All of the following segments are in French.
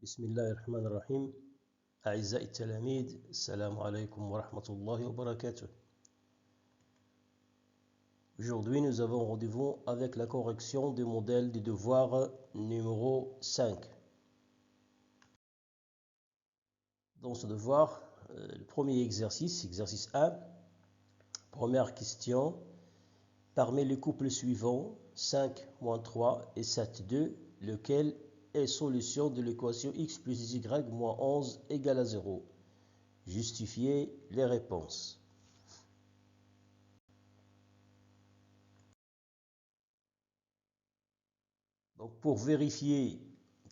بسم الله الرحمن الرحيم. أعزائي التلاميذ، السلام عليكم ورحمة الله وبركاته. Aujourd'hui, nous avons rendez-vous avec la correction du modèle du devoir numéro 5. Dans ce devoir, le premier exercice, exercice 1, première question. Parmi les couples suivants, 5 moins 3 et 7, 2, lequel est solution de l'équation x plus y moins 11 égale à 0? Justifiez les réponses. Donc, pour vérifier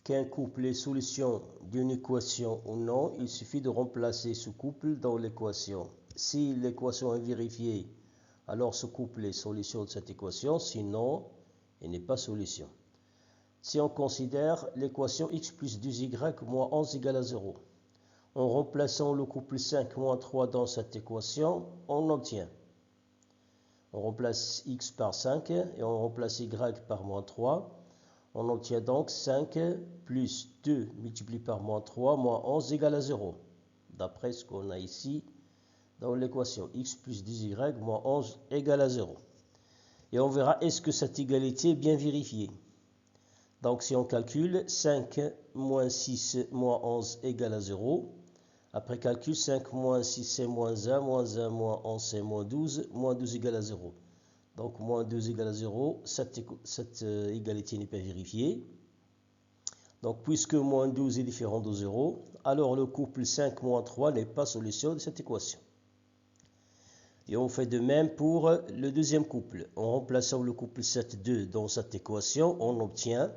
qu'un couple est solution d'une équation ou non, il suffit de remplacer ce couple dans l'équation. Si l'équation est vérifiée, alors ce couple est solution de cette équation, sinon, il n'est pas solution. Si on considère l'équation x plus 2y moins 11 égale à 0, en remplaçant le couple 5 moins 3 dans cette équation, on obtient. On remplace x par 5 et on remplace y par moins 3. On obtient donc 5 plus 2 multiplié par moins 3 moins 11 égale à 0. D'après ce qu'on a ici dans l'équation x plus 2y moins 11 égale à 0. Et on verra est-ce que cette égalité est bien vérifiée. Donc si on calcule 5 moins 6 moins 11 égale à 0. Après calcul, 5 moins 6 c'est moins 1 moins 11 c'est moins 12 égale à 0. Donc, moins 2 égale à 0, cette égalité n'est pas vérifiée. Donc, puisque moins 12 est différent de 0, alors le couple 5 moins 3 n'est pas solution de cette équation. Et on fait de même pour le deuxième couple. En remplaçant le couple 7, 2 dans cette équation, on obtient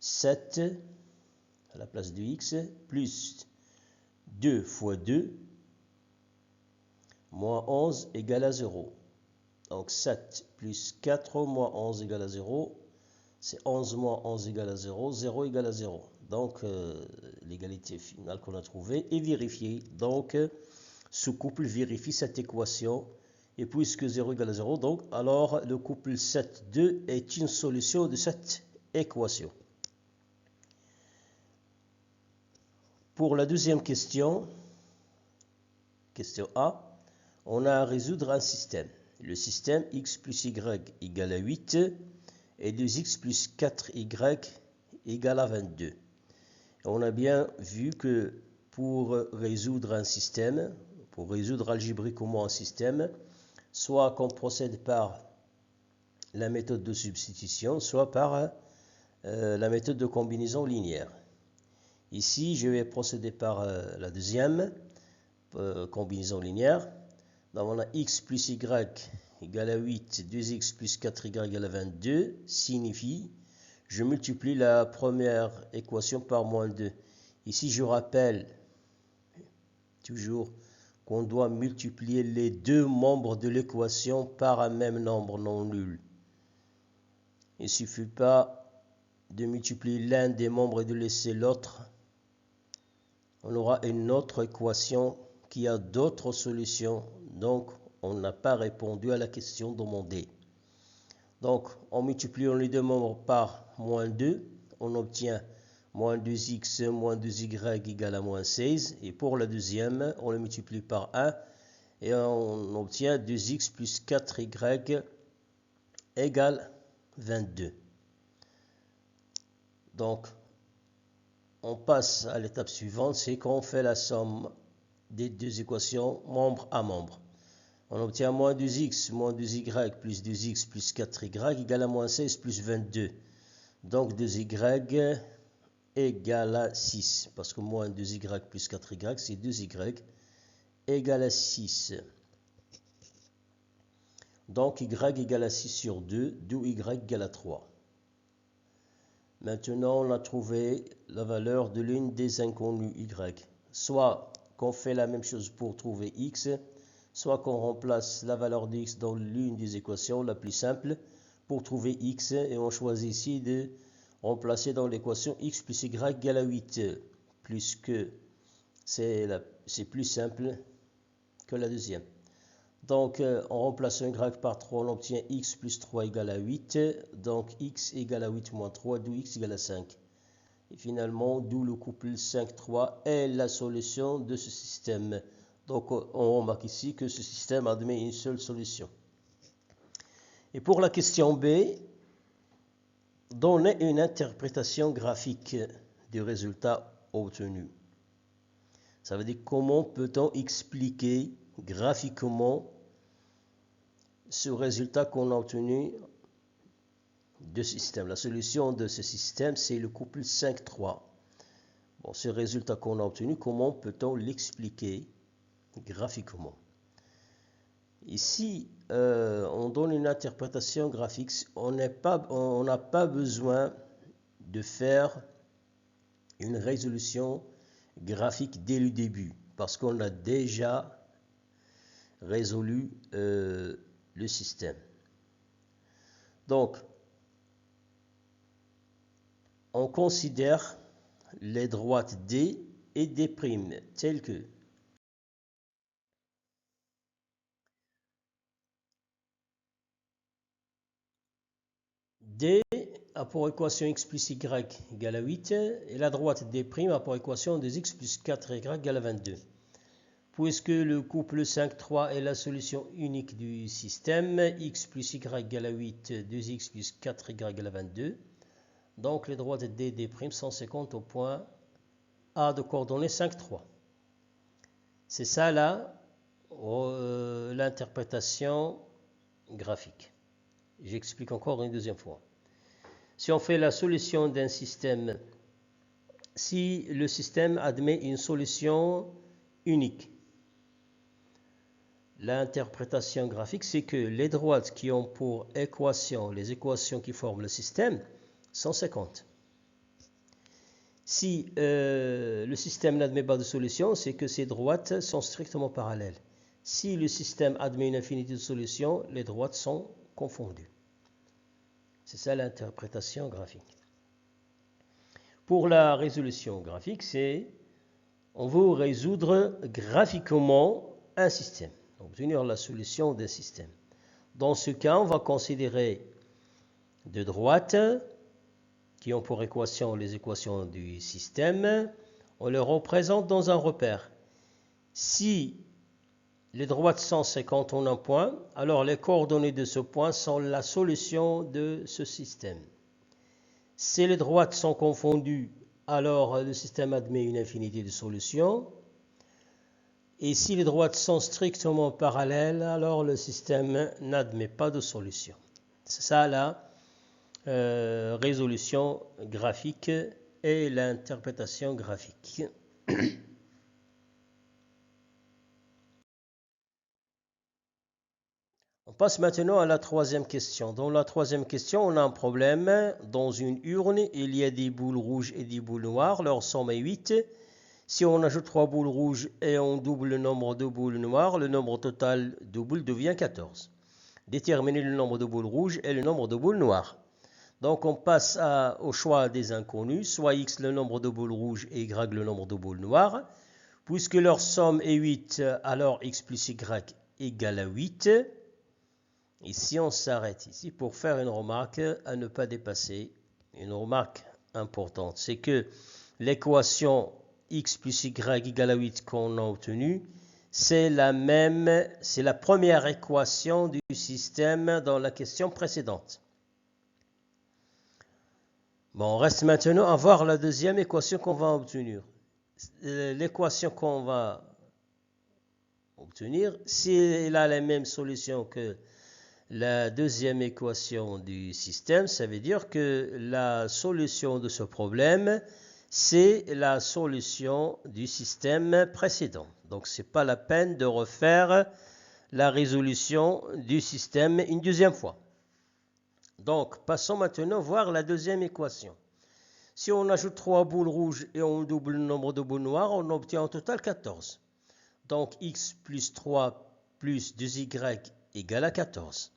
7 à la place de x plus 2 fois 2 moins 11 égale à 0. Donc 7 plus 4 moins 11 égale à 0. C'est 11 moins 11 égale à 0. 0 égale à 0. Donc l'égalité finale qu'on a trouvée est vérifiée. Donc ce couple vérifie cette équation. Et puisque 0 égale à 0, donc alors le couple 7, 2 est une solution de cette équation. Pour la deuxième question, question A, on a à résoudre un système. Le système x plus y égale à 8 et 2x plus 4y égale à 22. On a bien vu que pour résoudre un système, pour résoudre algébriquement un système, soit qu'on procède par la méthode de substitution, soit par la méthode de combinaison linéaire. Ici, je vais procéder par la deuxième combinaison linéaire. Donc on a x plus y égale à 8, 2x plus 4y égale à 22, signifie, je multiplie la première équation par moins 2. Ici, je rappelle toujours qu'on doit multiplier les deux membres de l'équation par un même nombre non nul. Il ne suffit pas de multiplier l'un des membres et de laisser l'autre. On aura une autre équation qui a d'autres solutions, donc on n'a pas répondu à la question demandée. Donc, en multipliant les deux membres par moins 2, on obtient moins 2x moins 2y égale à moins 16. Et pour la deuxième, on le multiplie par 1 et on obtient 2x plus 4y égale 22. Donc, on passe à l'étape suivante, c'est qu'on fait la somme des deux équations membre à membre. On obtient moins 2x moins 2y plus 2x plus 4y égale à moins 16 plus 22. Donc 2y égale à 6. Parce que moins 2y plus 4y, c'est 2y égale à 6. Donc y égale à 6 sur 2, d'où y égale à 3. Maintenant, on a trouvé la valeur de l'une des inconnues y. Soit qu'on fait la même chose pour trouver x, soit qu'on remplace la valeur de x dans l'une des équations la plus simple pour trouver x et on choisit ici de remplacer dans l'équation x plus y égale à 8 puisque c'est plus simple que la deuxième. Donc en remplaçant y par 3 on obtient x plus 3 égale à 8, donc x égale à 8 moins 3 d'où x égale à 5. Et finalement, d'où le couple 5,3 est la solution de ce système. Donc, on remarque ici que ce système admet une seule solution. Et pour la question B, donnez une interprétation graphique du résultat obtenu. Ça veut dire comment peut-on expliquer graphiquement ce résultat qu'on a obtenu de ce système. La solution de ce système, c'est le couple 5,3. Bon, ce résultat qu'on a obtenu, comment peut-on l'expliquer graphiquement? Ici, on donne une interprétation graphique. On n'a pas besoin de faire une résolution graphique dès le début, parce qu'on a déjà résolu le système. Donc, on considère les droites D et D' telles que D a pour équation x plus y égale à 8 et la droite D' a pour équation 2x plus 4y égale à 22. Puisque le couple 5,3 est la solution unique du système, x plus y égale à 8, 2x plus 4y égale à 22, donc les droites D et D' sont 50 au point A de coordonnées 5,3. C'est ça là l'interprétation graphique. J'explique encore une deuxième fois. Si on fait la solution d'un système, si le système admet une solution unique, l'interprétation graphique, c'est que les droites qui ont pour équation les équations qui forment le système sont 50. Si le système n'admet pas de solution, c'est que ces droites sont strictement parallèles. Si le système admet une infinité de solutions, les droites sont confondues. C'est ça l'interprétation graphique. Pour la résolution graphique, c'est on veut résoudre graphiquement un système, obtenir la solution d'un système. Dans ce cas, on va considérer deux droites qui ont pour équation les équations du système. On les représente dans un repère. Si les droites sont 50 en un point, alors les coordonnées de ce point sont la solution de ce système. Si les droites sont confondues, alors le système admet une infinité de solutions. Et si les droites sont strictement parallèles, alors le système n'admet pas de solution. C'est ça la résolution graphique et l'interprétation graphique. On passe maintenant à la troisième question. Dans la troisième question, on a un problème. Dans une urne, il y a des boules rouges et des boules noires. Leur somme est 8. Si on ajoute 3 boules rouges et on double le nombre de boules noires, le nombre total de boules devient 14. Déterminer le nombre de boules rouges et le nombre de boules noires. Donc on passe au choix des inconnus, soit x le nombre de boules rouges et y le nombre de boules noires. Puisque leur somme est 8, alors x plus y égale à 8. Ici, on s'arrête ici pour faire une remarque à ne pas dépasser. Une remarque importante, c'est que l'équation x plus y égale à 8 qu'on a obtenue, c'est la première équation du système dans la question précédente. Bon, on reste maintenant à voir la deuxième équation qu'on va obtenir. L'équation qu'on va obtenir, si elle a la même solution que la deuxième équation du système, ça veut dire que la solution de ce problème, c'est la solution du système précédent. Donc, ce n'est pas la peine de refaire la résolution du système une deuxième fois. Donc, passons maintenant voir la deuxième équation. Si on ajoute 3 boules rouges et on double le nombre de boules noires, on obtient en total 14. Donc, x plus 3 plus 2y égale à 14.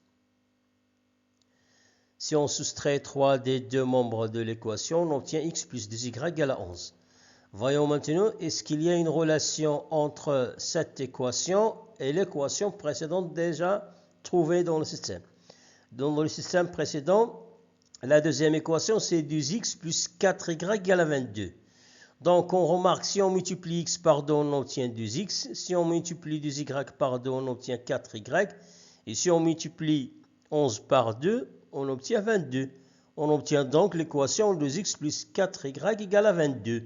Si on soustrait 3 des deux membres de l'équation, on obtient x plus 2y égale à 11. Voyons maintenant, est-ce qu'il y a une relation entre cette équation et l'équation précédente déjà trouvée dans le système. Dans le système précédent, La deuxième équation, c'est 2x plus 4y égale à 22. Donc, on remarque, si on multiplie x par 2, on obtient 2x. Si on multiplie 2y par 2, on obtient 4y. Et si on multiplie 11 par 2, on obtient 22. On obtient donc l'équation 2x plus 4y égale à 22.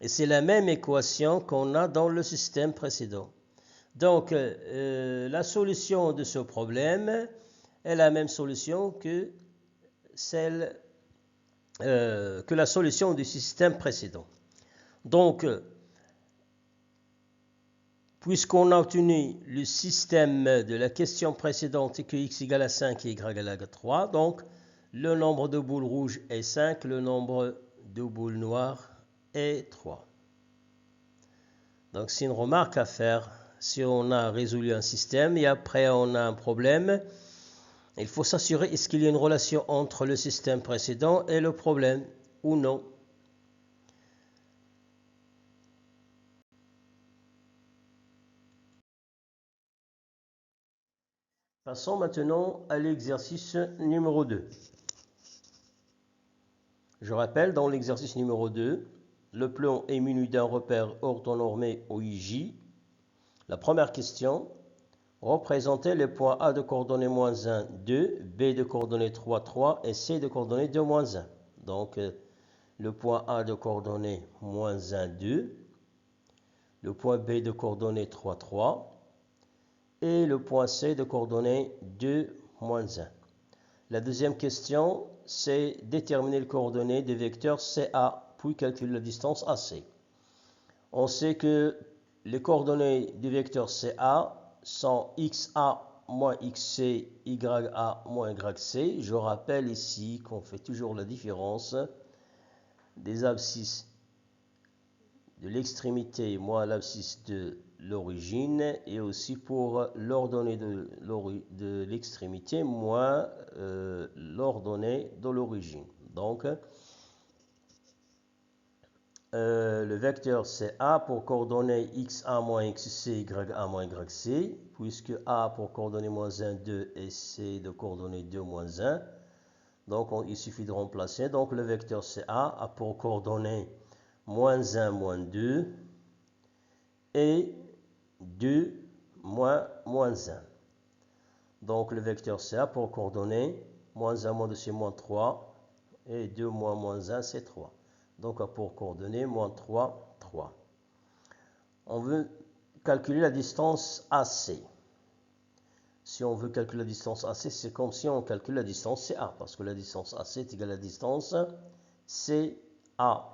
Et c'est la même équation qu'on a dans le système précédent. Donc, la solution de ce problème est la même solution que la solution du système précédent. Donc, puisqu'on a obtenu le système de la question précédente et que x égale à 5 et y égale à 3, donc le nombre de boules rouges est 5, le nombre de boules noires est 3. Donc, c'est une remarque à faire. Si on a résolu un système et après on a un problème, il faut s'assurer est-ce qu'il y a une relation entre le système précédent et le problème ou non. Passons maintenant à l'exercice numéro 2. Je rappelle, dans l'exercice numéro 2, le plan est muni d'un repère orthonormé OIJ. La première question, représentez les points A de coordonnées moins 1, 2, B de coordonnées 3, 3 et C de coordonnées 2, moins 1. Donc, le point A de coordonnées moins 1, 2, le point B de coordonnées 3, 3 et le point C de coordonnées 2, moins 1. La deuxième question, c'est déterminer les coordonnées des vecteurs CA, puis calculer la distance AC. On sait que les coordonnées du vecteur CA sont XA moins XC, YA moins YC. Je rappelle ici qu'on fait toujours la différence des abscisses de l'extrémité moins l'abscisse de l'origine et aussi pour l'ordonnée de l'extrémité moins l'ordonnée de l'origine. Donc, le vecteur c'est A pour coordonnées XA moins XC, YA moins YC, puisque A pour coordonnées moins 1, 2 et C de coordonnées 2, moins 1. Donc, il suffit de remplacer. Donc, le vecteur c'est A pour coordonnées moins 1, moins 2 et 2, moins 1. Donc, le vecteur CA pour coordonnées moins 1, moins 2, c'est moins 3 et 2, moins 1, c'est 3. Donc, pour coordonnées moins 3, 3. On veut calculer la distance AC. Si on veut calculer la distance AC, c'est comme si on calcule la distance CA, parce que la distance AC est égale à la distance CA.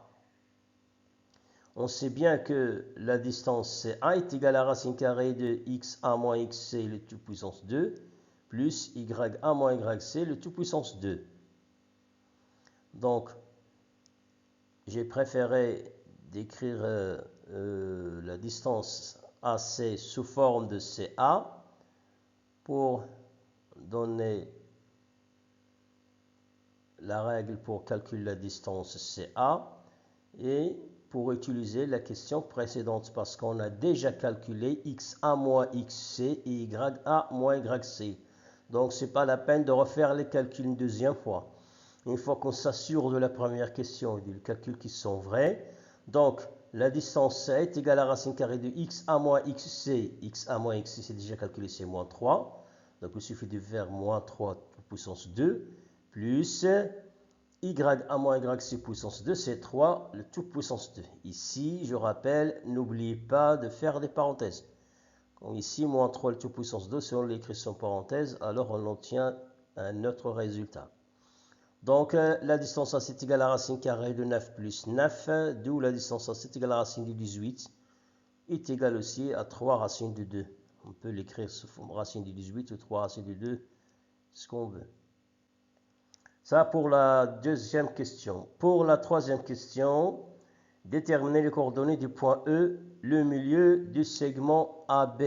On sait bien que la distance CA est égale à la racine carrée de XA moins XC, le tout puissance 2, plus YA moins YC, le tout puissance 2. Donc, j'ai préféré d'écrire la distance AC sous forme de CA pour donner la règle pour calculer la distance CA et pour utiliser la question précédente parce qu'on a déjà calculé XA moins XC et YA moins YC. Donc, ce n'est pas la peine de refaire les calculs une deuxième fois. Une fois qu'on s'assure de la première question et des calculs qui sont vrais, donc la distance C est égale à la racine carrée de XA moins XC. XA moins XC, c'est déjà calculé, c'est moins 3. Donc, il suffit de faire moins 3 puissance 2 plus YA moins YC puissance 2, c'est 3, le tout puissance 2. Ici, je rappelle, n'oubliez pas de faire des parenthèses. Donc ici, moins 3, le tout puissance 2, si on l'écrit sans parenthèse, alors on obtient un autre résultat. Donc, la distance AC est égale à la racine carrée de 9 plus 9, d'où la distance AC est égale à la racine de 18, est égale aussi à 3 racines de 2. On peut l'écrire sous forme racine de 18 ou 3 racines de 2, ce qu'on veut. Ça pour la deuxième question. Pour la troisième question, déterminer les coordonnées du point E, le milieu du segment AB.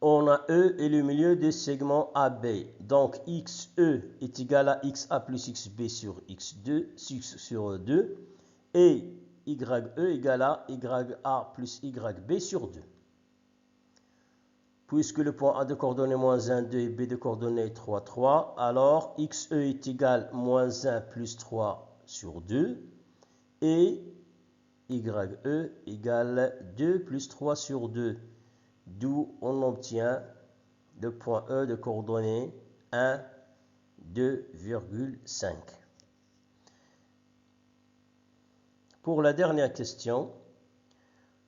On a E et le milieu du segment AB. Donc, XE est égal à XA plus XB sur X2, sur 2. Et YE égale à YA plus YB sur 2. Puisque le point A de coordonnées moins 1, 2 et B de coordonnées 3, 3, alors XE est égal moins 1 plus 3 sur 2 et YE égale 2 plus 3 sur 2. D'où on obtient le point E de coordonnées 1, 2,5. Pour la dernière question,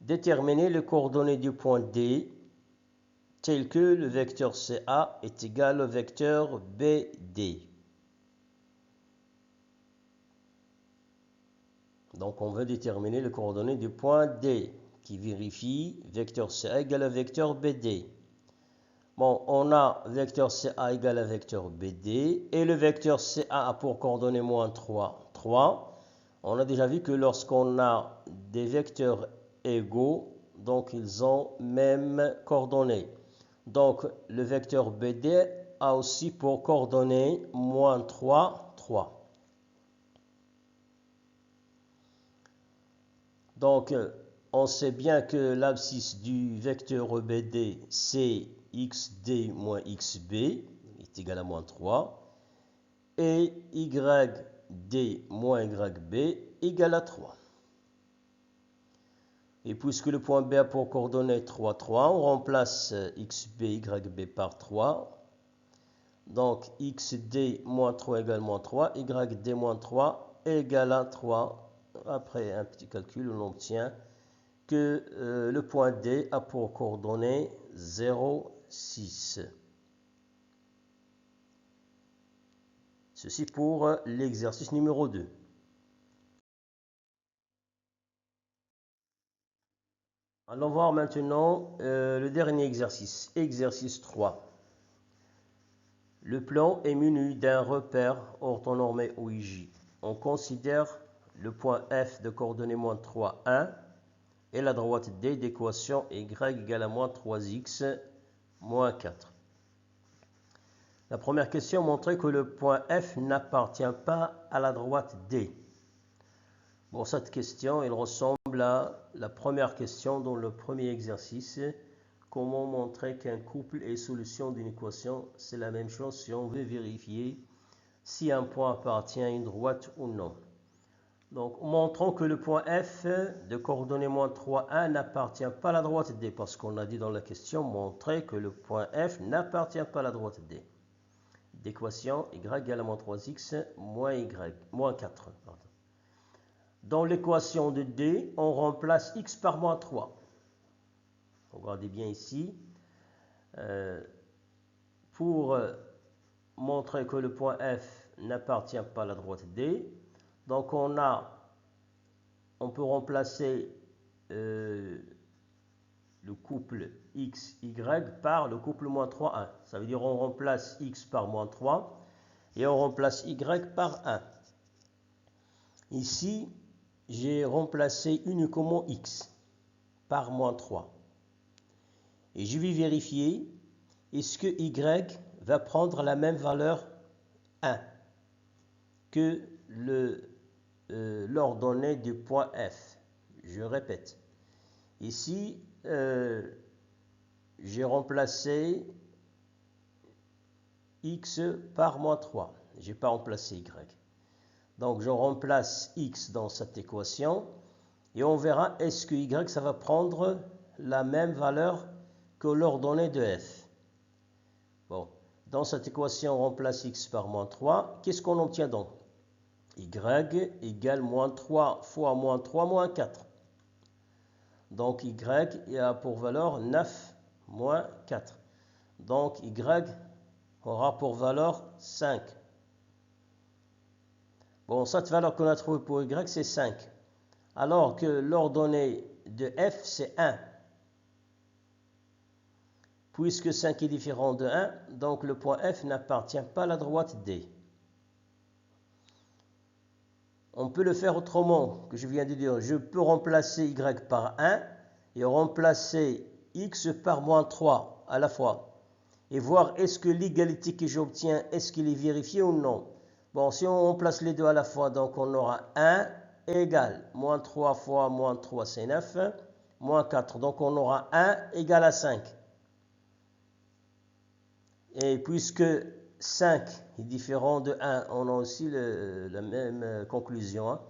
déterminer les coordonnées du point D tel que le vecteur CA est égal au vecteur BD. Donc on veut déterminer les coordonnées du point D qui vérifie vecteur CA égale à vecteur BD. Bon, on a vecteur CA égale à vecteur BD et le vecteur CA a pour coordonnées moins 3, 3. On a déjà vu que lorsqu'on a des vecteurs égaux, donc ils ont même coordonnées. Donc le vecteur BD a aussi pour coordonnées moins 3, 3. Donc on sait bien que l'abscisse du vecteur BD c'est xd moins xb est égal à moins 3 et yd moins yb égale à 3. Et puisque le point B a pour coordonnées 3, 3, on remplace xb, yb par 3. Donc xd moins 3 égale moins 3, yd moins 3 égale à 3. Après un petit calcul, on obtient que le point D a pour coordonnées 0, 6. Ceci pour l'exercice numéro 2. Allons voir maintenant le dernier exercice, exercice 3. Le plan est muni d'un repère orthonormé OIJ. On considère le point F de coordonnées moins 3, 1 et la droite D d'équation y égale à moins 3x moins 4. La première question montrait que le point F n'appartient pas à la droite D. Bon, cette question, elle ressemble à la première question dans le premier exercice. Comment montrer qu'un couple est solution d'une équation? C'est la même chose si on veut vérifier si un point appartient à une droite ou non. Donc, montrons que le point F de coordonnées moins 3, 1 n'appartient pas à la droite D, parce qu'on a dit dans la question, montrer que le point F n'appartient pas à la droite D. D'équation y égale à moins 3x moins 4. Pardon. Dans l'équation de D, on remplace x par moins 3. Regardez bien ici. Pour montrer que le point F n'appartient pas à la droite D, donc on peut remplacer le couple x, y par le couple moins 3, 1. Ça veut dire on remplace x par moins 3 et on remplace y par 1. Ici, j'ai remplacé uniquement x par moins 3. Et je vais vérifier, est-ce que y va prendre la même valeur 1 que l'ordonnée du point F. Je répète. Ici, j'ai remplacé x par moins 3. Je n'ai pas remplacé y. Donc, je remplace x dans cette équation et on verra est-ce que y, ça va prendre la même valeur que l'ordonnée de f. Bon, dans cette équation, on remplace x par moins 3. Qu'est-ce qu'on obtient donc? Y égale moins 3 fois moins 3 moins 4. Donc, y a pour valeur 9 moins 4. Donc, y aura pour valeur 5. Bon, cette valeur qu'on a trouvée pour y, c'est 5. Alors que l'ordonnée de f, c'est 1. Puisque 5 est différent de 1, donc le point F n'appartient pas à la droite D. On peut le faire autrement, que je viens de dire. Je peux remplacer y par 1 et remplacer x par moins 3 à la fois. Et voir est-ce que l'égalité que j'obtiens, est-ce qu'il est vérifié ou non. Bon, si on remplace les deux à la fois, donc on aura 1 égale moins 3 fois moins 3, c'est 9, moins 4. Donc on aura 1 égale à 5. Et puisque 5 est différent de 1, on a aussi la même conclusion. Hein.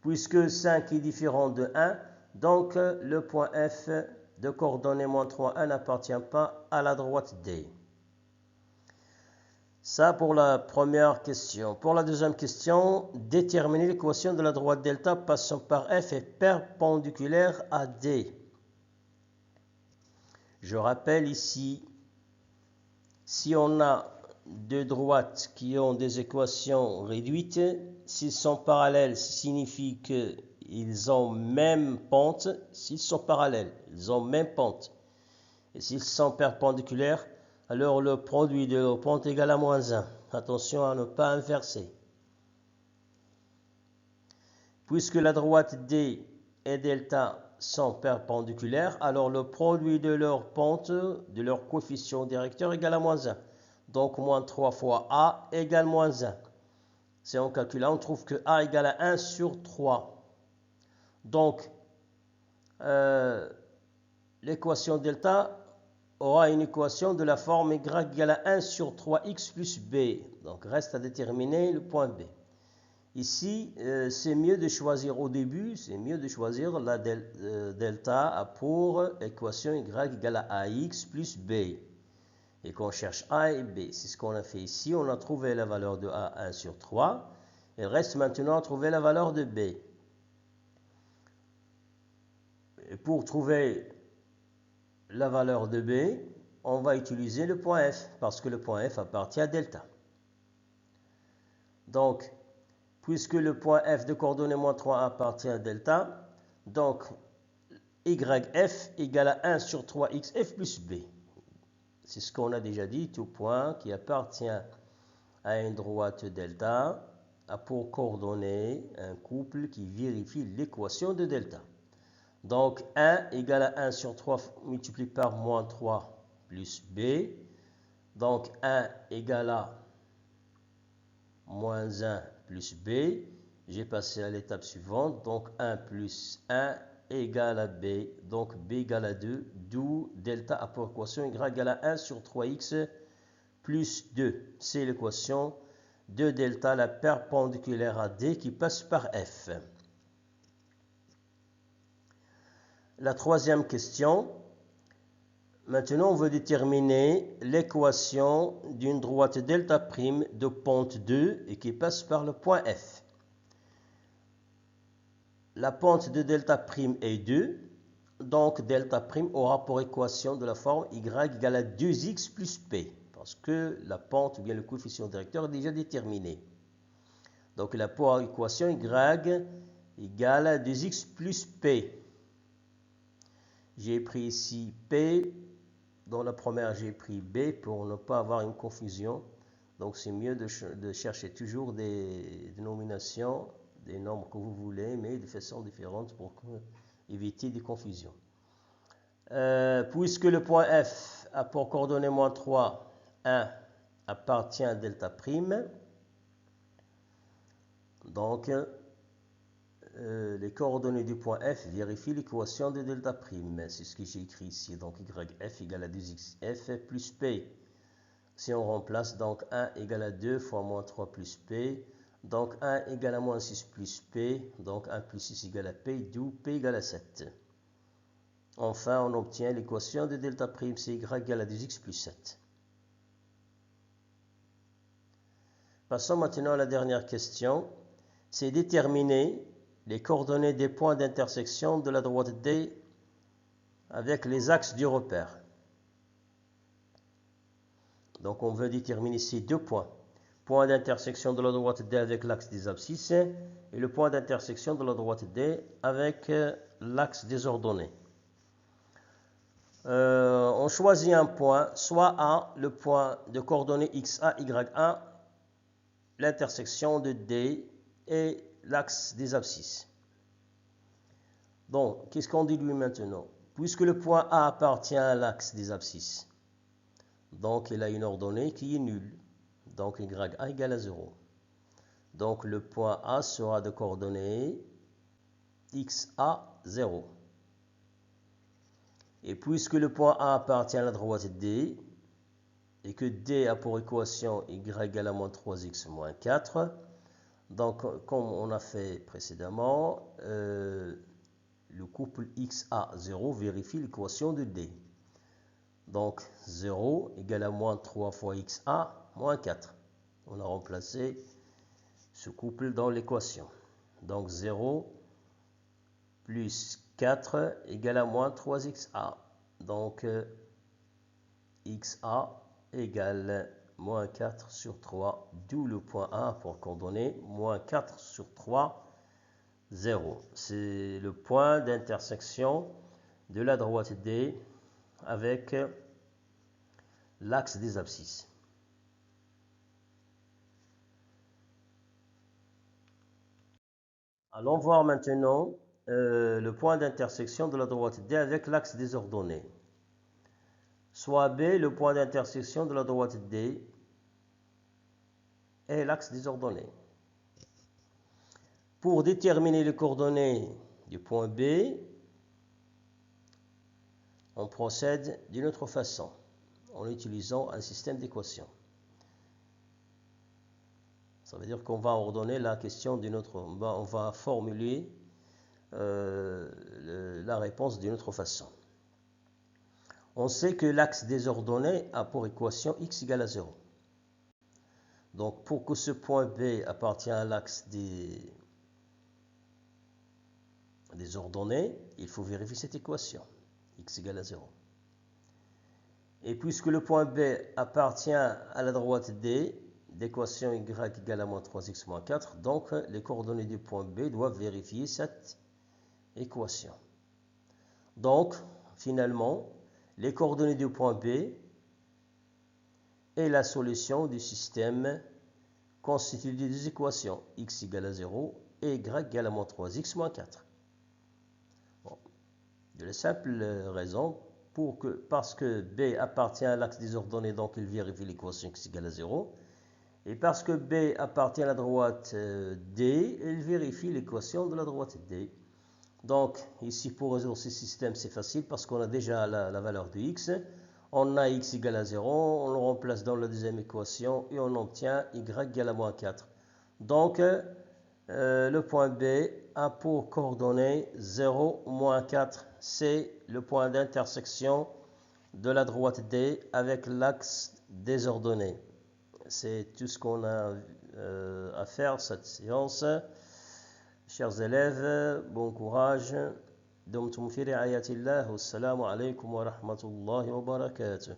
Puisque 5 est différent de 1, donc le point F de coordonnées moins 3, 1 n'appartient pas à la droite D. Ça pour la première question. Pour la deuxième question, déterminer l'équation de la droite delta passant par F est perpendiculaire à D. Je rappelle ici, si on a deux droites qui ont des équations réduites, s'ils sont parallèles, ça signifie qu'ils ont même pente. S'ils sont parallèles, ils ont même pente. Et s'ils sont perpendiculaires, alors le produit de leur pente est égal à moins 1. Attention à ne pas inverser. Puisque la droite D et delta sont perpendiculaires, alors le produit de leur pente, de leur coefficient directeur est égal à moins 1. Donc moins 3 fois A égale moins 1. Si on calcule, on trouve que A égale à 1 sur 3. Donc, l'équation delta aura une équation de la forme y égale à 1 sur 3x plus b. Donc, reste à déterminer le point B. Ici, c'est mieux de choisir au début, c'est mieux de choisir la delta pour équation y égale à ax plus b. Et qu'on cherche A et B. C'est ce qu'on a fait ici. On a trouvé la valeur de A, 1 sur 3. Il reste maintenant à trouver la valeur de B. Et pour trouver la valeur de B, on va utiliser le point F, parce que le point F appartient à delta. Donc, puisque le point F de coordonnées moins 3 appartient à delta, donc YF égale à 1 sur 3XF plus B. C'est ce qu'on a déjà dit, tout point qui appartient à une droite delta a pour coordonnées un couple qui vérifie l'équation de delta. Donc 1 égale à 1 sur 3 multiplié par moins 3 plus B. Donc 1 égale à moins 1 plus B. J'ai passé à l'étape suivante. Donc 1 plus 1 égale à B. Donc B égale à 2. D'où delta a pour équation y égale à 1 sur 3x plus 2. C'est l'équation de delta, la perpendiculaire à D qui passe par F. La troisième question. Maintenant, on veut déterminer l'équation d'une droite delta prime de pente 2 et qui passe par le point F. La pente de delta prime est 2, donc delta prime aura pour équation de la forme y égale à 2x plus p, parce que la pente ou bien le coefficient directeur est déjà déterminé. Donc la pour équation y égale à 2x plus p. J'ai pris ici p. Dans la première, j'ai pris B pour ne pas avoir une confusion. Donc, c'est mieux de chercher toujours des dénominations, des nombres que vous voulez, mais de façon différente pour éviter des confusions. Puisque le point F a pour coordonnée moins 3, 1 appartient à delta prime, donc les coordonnées du point F vérifient l'équation de delta prime. C'est ce que j'ai écrit ici. Donc YF égale à 2xF plus P. Si on remplace, donc 1 égale à 2 fois moins 3 plus P. Donc 1 égale à moins 6 plus P. Donc 1 plus 6 égale à P, d'où P égale à 7. Enfin, on obtient l'équation de delta prime, c'est Y égale à 2x plus 7. Passons maintenant à la dernière question. C'est déterminer les coordonnées des points d'intersection de la droite D avec les axes du repère. Donc on veut déterminer ces deux points. Point d'intersection de la droite D avec l'axe des abscisses et le point d'intersection de la droite D avec l'axe des ordonnées. On choisit un point, soit A, le point de coordonnées XA, YA, l'intersection de D et l'axe des abscisses. Donc, qu'est-ce qu'on dit lui maintenant? Puisque le point A appartient à l'axe des abscisses, donc il a une ordonnée qui est nulle. Donc, YA égale à 0. Donc, le point A sera de coordonnées XA 0. Et puisque le point A appartient à la droite D, et que D a pour équation y égale à moins 3x moins 4. Donc, comme on a fait précédemment, le couple XA0 vérifie l'équation de D. Donc, 0 égale à moins 3 fois XA moins 4. On a remplacé ce couple dans l'équation. Donc, 0 plus 4 égale à moins 3XA. Donc, XA égale moins 4 sur 3, d'où le point A pour coordonner moins 4 sur 3, 0. C'est le point d'intersection de la droite D avec l'axe des abscisses. Allons voir maintenant le point d'intersection de la droite D avec l'axe des ordonnées. Soit B, le point d'intersection de la droite D et l'axe des ordonnées. Pour déterminer les coordonnées du point B, on procède d'une autre façon, en utilisant un système d'équations. Ça veut dire qu'on va ordonner la question d'une autre, on va formuler la réponse d'une autre façon. On sait que l'axe des ordonnées a pour équation x égale à 0. Donc, pour que ce point B appartienne à l'axe des ordonnées, il faut vérifier cette équation, x égale à 0. Et puisque le point B appartient à la droite D, d'équation y égale à moins 3x moins 4, donc les coordonnées du point B doivent vérifier cette équation. Donc, finalement, les coordonnées du point B et la solution du système constituent des équations x égale à 0 et y égale à moins 3x moins 4. Bon. De la simple raison, parce que B appartient à l'axe des ordonnées, donc il vérifie l'équation x égale à 0. Et parce que B appartient à la droite D, il vérifie l'équation de la droite D. Donc, ici, pour résoudre ce système, c'est facile parce qu'on a déjà la valeur de x. On a x égale à 0, on le remplace dans la deuxième équation et on obtient y égale à moins 4. Donc, le point B a pour coordonnées 0, moins 4. C'est le point d'intersection de la droite D avec l'axe des ordonnées. C'est tout ce qu'on a à faire cette séance. Chers élèves, bon courage. دمتم في رعاية الله والسلام عليكم ورحمة الله وبركاته.